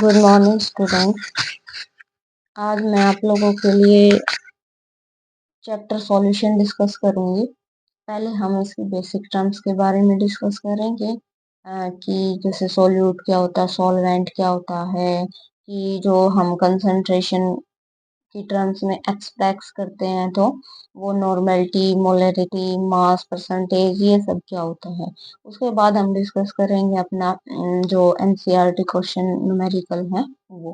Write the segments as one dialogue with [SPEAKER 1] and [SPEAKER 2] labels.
[SPEAKER 1] Good morning student. आज मैं आप लोगों के लिए चैप्टर सॉल्यूशन डिस्कस करूंगी। पहले हम इसकी बेसिक टर्म्स के बारे में डिस्कस करेंगे कि जैसे सॉल्यूट क्या होता है, सॉल्वेंट क्या होता है, कि जो हम कंसंट्रेशन की टर्म्स में एक्सप्रेस करते हैं तो वो नॉर्मेलिटी, मोलरिटी, मास, परसेंटेज, ये सब क्या होता है। उसके बाद हम डिस्कस करेंगे अपना जो एनसीईआरटी क्वेश्चन न्यूमेरिकल है वो।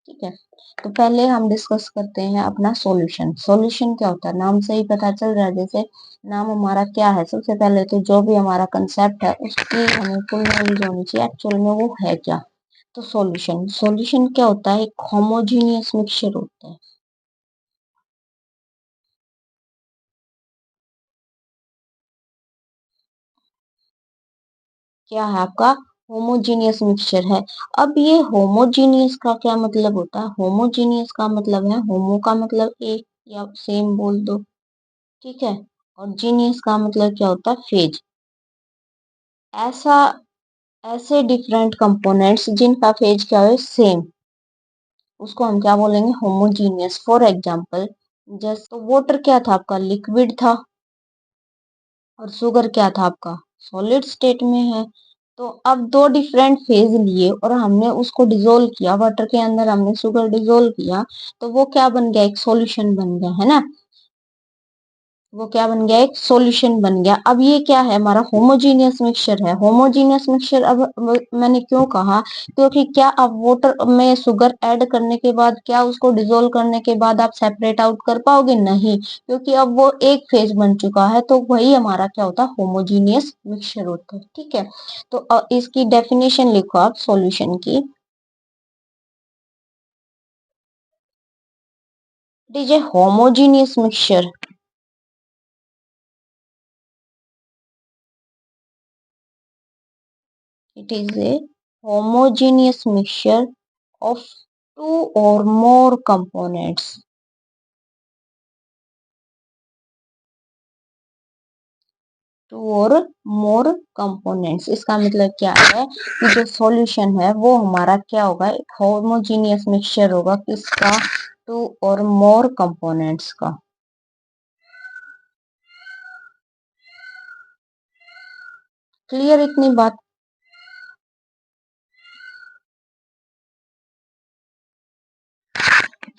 [SPEAKER 1] ठीक है, तो पहले हम डिस्कस करते हैं अपना सॉल्यूशन। सॉल्यूशन क्या होता है, नाम से ही पता चल रहा है। जैसे नाम हमारा क्या है, सबसे पहले तो जो भी हमारा कंसेप्ट है उसकी हमें फुल नॉलेज होनी चाहिए, एक्चुअल में वो है क्या। तो सॉल्यूशन सॉल्यूशन क्या होता है, एक होमोजीनियस मिक्सचर होता है। क्या है आपका, होमोजीनियस मिक्सचर है। अब ये होमोजीनियस का क्या मतलब होता है, होमोजीनियस का मतलब है, होमो का मतलब एक या सेम बोल दो, ठीक है, और जीनियस का मतलब क्या होता है, फेज। ऐसा ऐसे डिफरेंट कंपोनेंट्स जिनका फेज क्या है, सेम, उसको हम क्या बोलेंगे, होमोजीनियस। फॉर एग्जांपल, जैसे तो वाटर क्या था आपका, लिक्विड था, और शुगर क्या था आपका, सॉलिड स्टेट में है। तो अब दो डिफरेंट फेज लिए और हमने उसको डिजोल्व किया, वाटर के अंदर हमने शुगर डिजोल्व किया, तो वो क्या बन गया, एक सॉल्यूशन बन गया, है ना। वो क्या बन गया, एक सॉल्यूशन बन गया। अब ये क्या है, हमारा होमोजीनियस मिक्सचर है। होमोजीनियस मिक्सचर अब मैंने क्यों कहा, क्योंकि क्या आप वाटर में शुगर ऐड करने के बाद, क्या उसको डिजोल्व करने के बाद आप सेपरेट आउट कर पाओगे, नहीं, क्योंकि अब वो एक फेज बन चुका है। तो वही हमारा क्या होता है, होमोजीनियस मिक्सचर होता है। ठीक है, तो इसकी डेफिनेशन लिखो आप सॉल्यूशन की। It is A homogeneous mixture. It is a homogeneous mixture of two or more components. Two or more components, इसका मतलब क्या है कि जो सॉल्यूशन है वो हमारा क्या होगा, एक होमोजीनियस मिक्सचर होगा, किसका, टू और मोर कंपोनेंट्स का। क्लियर इतनी बात।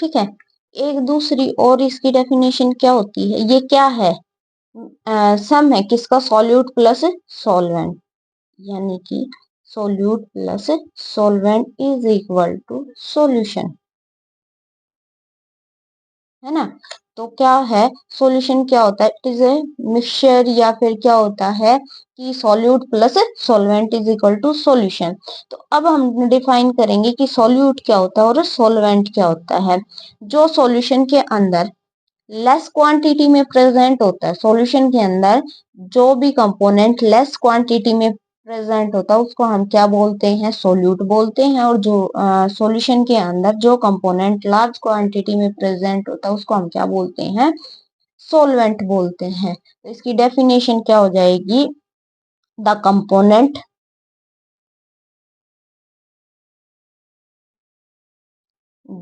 [SPEAKER 1] ठीक है, एक दूसरी और इसकी डेफिनेशन क्या होती है, ये क्या है, सम है किसका, सॉल्यूट प्लस सॉल्वेंट, यानी कि solute plus solvent is equal to solution, है ना। तो क्या है, सॉल्यूशन क्या होता है, इट इज ए मिक्सचर, या फिर क्या होता है कि solute plus solvent is equal to solution. तो अब हम डिफाइन करेंगे कि सॉल्यूट क्या होता है और सॉल्वेंट क्या होता है। जो सॉल्यूशन के अंदर लेस क्वांटिटी में प्रेजेंट होता है, सॉल्यूशन के अंदर जो भी कंपोनेंट लेस क्वांटिटी में प्रेजेंट होता है उसको हम क्या बोलते हैं, सोल्यूट बोलते हैं। और जो सॉल्यूशन के अंदर जो कंपोनेंट लार्ज क्वांटिटी में प्रेजेंट होता है उसको हम क्या बोलते हैं, सोलवेंट बोलते हैं। तो इसकी डेफिनेशन क्या हो जाएगी, the component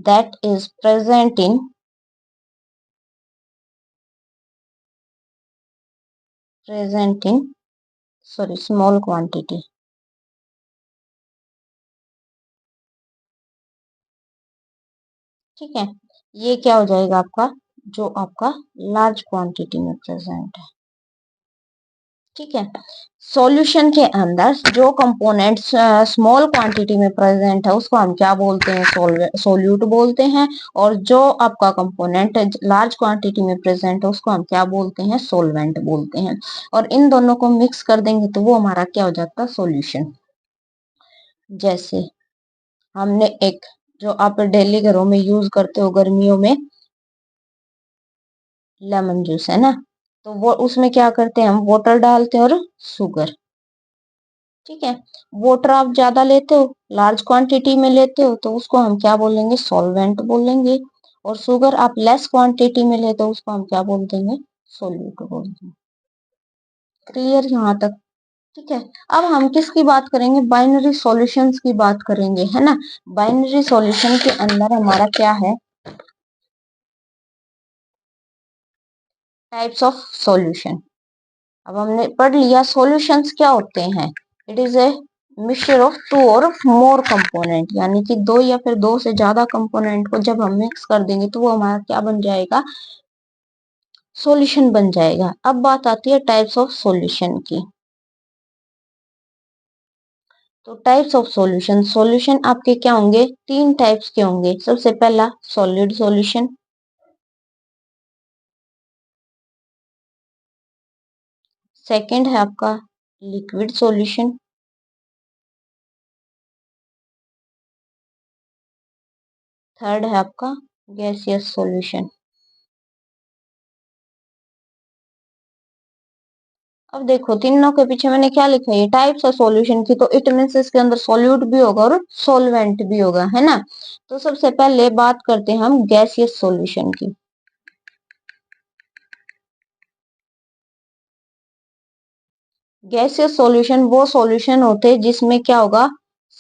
[SPEAKER 1] that is present in sorry small quantity। ठीक है, ये क्या हो जाएगा आपका, जो आपका लार्ज क्वांटिटी में प्रेजेंट है। ठीक है, सॉल्यूशन के अंदर जो कंपोनेंट्स स्मॉल क्वांटिटी में प्रेजेंट है उसको हम क्या बोलते हैं, सोल्यूट बोलते हैं। और जो आपका कंपोनेंट लार्ज क्वांटिटी में प्रेजेंट है उसको हम क्या बोलते हैं, सोलवेंट बोलते हैं। और इन दोनों को मिक्स कर देंगे तो वो हमारा क्या हो जाता है, सॉल्यूशन। जैसे हमने एक, जो आप डेली घरों में यूज करते हो गर्मियों में, लेमन जूस, है ना। तो वो उसमें क्या करते हैं, हम वाटर डालते हैं और शुगर। ठीक है, वाटर आप ज्यादा लेते हो, लार्ज क्वांटिटी में लेते हो, तो उसको हम क्या बोलेंगे, सॉल्वेंट बोलेंगे। और शुगर आप लेस क्वांटिटी में लेते हो उसको हम क्या बोल देंगे, सोल्यूट बोल देंगे। क्लियर यहाँ तक। ठीक है। अब हम किसकी बात करेंगे, बाइनरी सॉल्यूशंस की बात करेंगे, है ना। बाइनरी सॉल्यूशन के अंदर हमारा क्या है, टाइप्स ऑफ सॉल्यूशन। अब हमने पढ़ लिया सॉल्यूशंस क्या होते हैं। It is a mixture of two or more component, यानी कि दो या फिर दो से ज्यादा कंपोनेंट को जब हम मिक्स कर देंगे तो वो हमारा क्या बन जाएगा, सॉल्यूशन बन जाएगा। अब बात आती है टाइप्स ऑफ सॉल्यूशन की। तो टाइप्स ऑफ सॉल्यूशन, सॉल्यूशन आपके क्या होंगे, तीन टाइप्स के होंगे। सबसे पहला सॉलिड सॉल्यूशन, सेकंड है आपका लिक्विड सॉल्यूशन, थर्ड है आपका गैसियस सॉल्यूशन। अब देखो तीनों के पीछे मैंने क्या लिखा है, टाइप्स ऑफ सॉल्यूशन की, तो इट मीन्स इसके अंदर सॉल्यूट भी होगा और सॉल्वेंट भी होगा, है ना। तो सबसे पहले बात करते हैं हम गैसियस सॉल्यूशन की। गैसियस सॉल्यूशन वो सॉल्यूशन होते हैं जिसमें क्या होगा,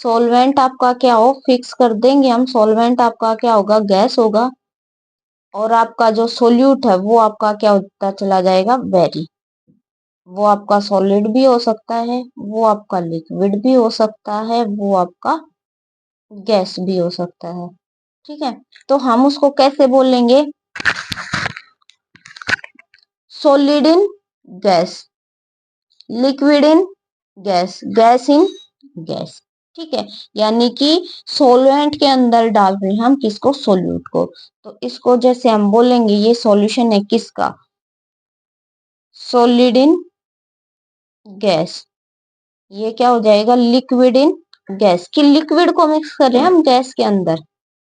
[SPEAKER 1] सॉल्वेंट आपका क्या हो, फिक्स कर देंगे हम, सॉल्वेंट आपका क्या होगा, गैस होगा, और आपका जो सोल्यूट है वो आपका क्या होता चला जाएगा, वेरी। वो आपका सॉलिड भी हो सकता है, वो आपका लिक्विड भी हो सकता है, वो आपका गैस भी हो सकता है। ठीक है। तो हम उसको कैसे बोलेंगे, solid in gas, liquid in gas, gas in gas. ठीक है। यानी कि सॉल्वेंट के अंदर डाल रहे हैं हम किसको, सोल्यूट को। तो इसको जैसे हम बोलेंगे ये सॉल्यूशन है किसका, सॉलिड इन गैस। ये क्या हो जाएगा, लिक्विड इन गैस, कि लिक्विड को मिक्स कर रहे हैं हम गैस के अंदर,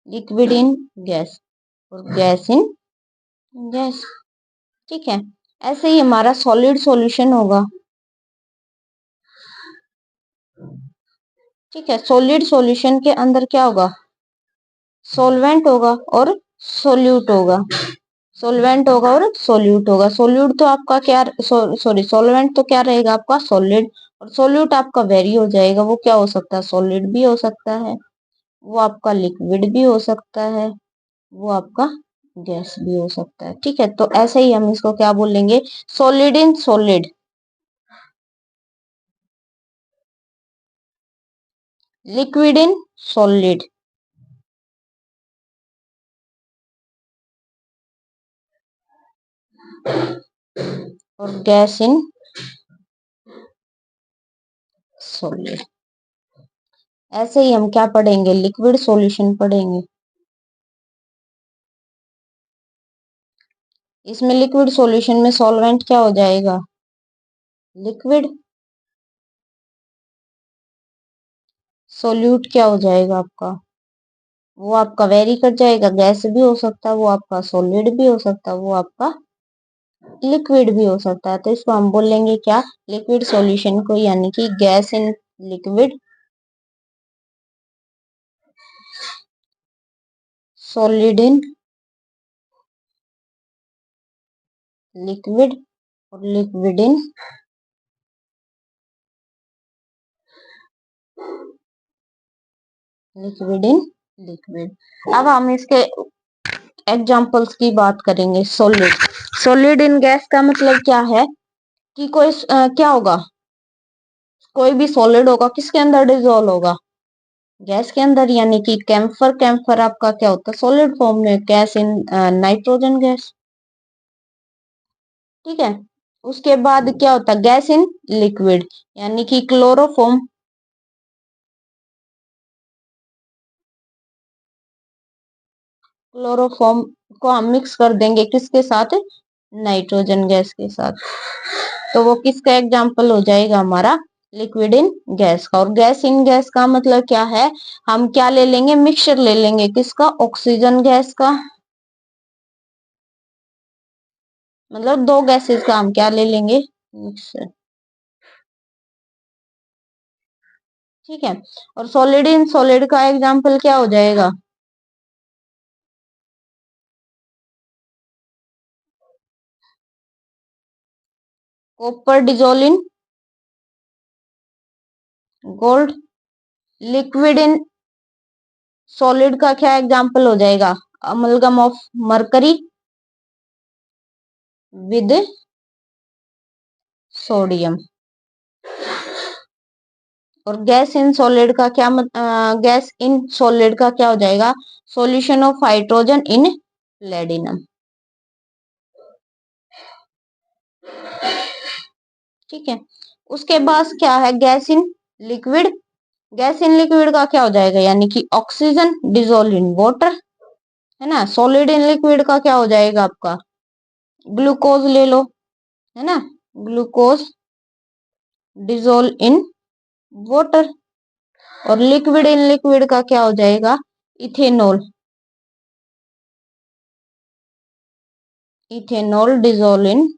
[SPEAKER 1] लिक्विड इन गैस, और गैस इन गैस। ठीक है। ऐसे ही हमारा सॉलिड सॉल्यूशन होगा। ठीक है। सॉलिड सॉल्यूशन के अंदर क्या होगा, सॉल्वेंट होगा और सोल्यूट होगा, सॉल्वेंट होगा और सोल्यूट होगा। सोल्यूट तो आपका क्या, सॉरी सॉल्वेंट तो क्या रहेगा आपका, सॉलिड, और सोल्यूट आपका वेरी हो जाएगा, वो क्या हो सकता है, सॉलिड भी हो सकता है, वो आपका लिक्विड भी हो सकता है, वो आपका गैस भी हो सकता है। ठीक है। तो ऐसे ही हम इसको क्या बोलेंगे, solid in solid, liquid in solid, और गैस इन सॉलिड। ऐसे ही हम क्या पढ़ेंगे, लिक्विड सॉल्यूशन पढ़ेंगे। इसमें लिक्विड सॉल्यूशन में सॉल्वेंट क्या हो जाएगा, लिक्विड, सोल्यूट क्या हो जाएगा आपका, वो आपका वेरी कर जाएगा, गैस भी हो सकता है, वो आपका सॉलिड भी हो सकता है, वो आपका लिक्विड भी हो सकता है। तो इसको हम बोलेंगे क्या, लिक्विड सॉल्यूशन को, यानी कि gas in liquid, solid in liquid, और liquid in liquid in liquid. अब हम इसके एग्जांपल्स की बात करेंगे। सॉलिड, सॉलिड इन गैस का मतलब क्या है, कि कोई क्या होगा, कोई भी सॉलिड होगा किसके अंदर डिजोल्व होगा, गैस के अंदर, यानी कि कैम्फर, कैम्फर आपका क्या होता है, सॉलिड फॉर्म में, गैस इन नाइट्रोजन गैस। ठीक है। उसके बाद क्या होता है, गैस इन लिक्विड, यानी कि क्लोरोफॉर्म, क्लोरोफॉर्म को हम मिक्स कर देंगे किसके साथ, नाइट्रोजन गैस के साथ। तो वो किसका एग्जाम्पल हो जाएगा हमारा, लिक्विड इन गैस का। और गैस इन गैस का मतलब क्या है, हम क्या ले लेंगे, मिक्सचर ले लेंगे किसका, ऑक्सीजन गैस का, मतलब दो गैसेस का हम क्या ले लेंगे, मिक्सचर। ठीक है। और सॉलिड इन सॉलिड का एग्जाम्पल क्या हो जाएगा, copper dissolve in gold. Liquid in solid का क्या एग्जाम्पल हो जाएगा? Amalgam of mercury with sodium. और गैस इन सॉलिड का क्या गैस इन सॉलिड का क्या हो जाएगा? Solution of hydrogen in platinum. ठीक है। उसके बाद क्या है? Gas in liquid. Gas in liquid का क्या हो जाएगा? यानी कि ऑक्सीजन डिजोल्व इन वाटर, है ना। सॉलिड इन लिक्विड का क्या हो जाएगा आपका? ग्लूकोज ले लो, है ना, ग्लूकोज डिजोल्व इन वाटर। और लिक्विड इन लिक्विड का क्या हो जाएगा? Ethanol. Ethanol dissolve in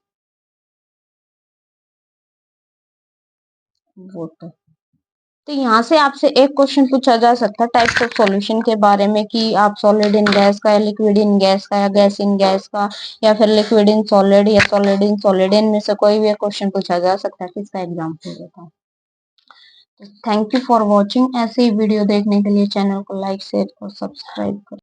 [SPEAKER 1] water. तो यहाँ से आपसे एक क्वेश्चन पूछा जा सकता है टाइप्स ऑफ सॉल्यूशन के बारे में, कि आप सॉलिड इन गैस का या लिक्विड इन गैस का या गैस इन गैस का या फिर लिक्विड इन सॉलिड या सॉलिड इन सॉलिड, इनमें से कोई भी क्वेश्चन पूछा जा सकता है। किसका एग्जाम्पल देता है। Thank you for watching. ऐसे ही वीडियो देखने के लिए चैनल को लाइक शेयर और सब्सक्राइब करें।